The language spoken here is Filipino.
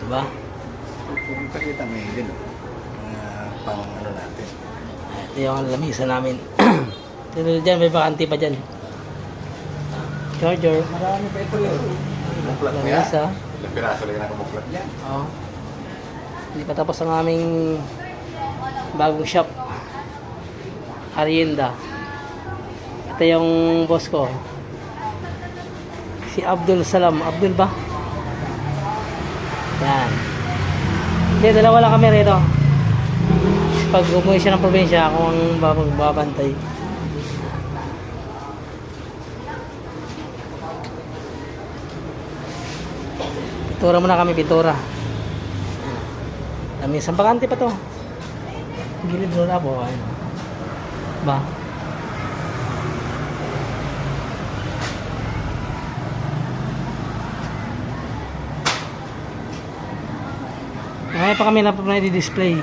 Diba? Kung pakita mo yung gano'n, pang ano natin. Ito yung lamisa namin. Ito dyan, may bakante pa dyan. Charger. Marami pa ito yun. Muklat mo yan? Lamisa. Ilang piraso lang nakamuklat yan. Oo. Hindi pa tapos ang aming bagong shop. Arienda. Ito yung boss ko. Si Abdul Salam. Abdul ba? Yan. Hindi, dalawa lang kami rito. Pag umuwi siya ng probinsya, ako ang babantay. Pintura muna kami, pintura. Dami, isang bakante pa to. Gilid doon na po. Ayun. Ba? Ngayon pa kami na display.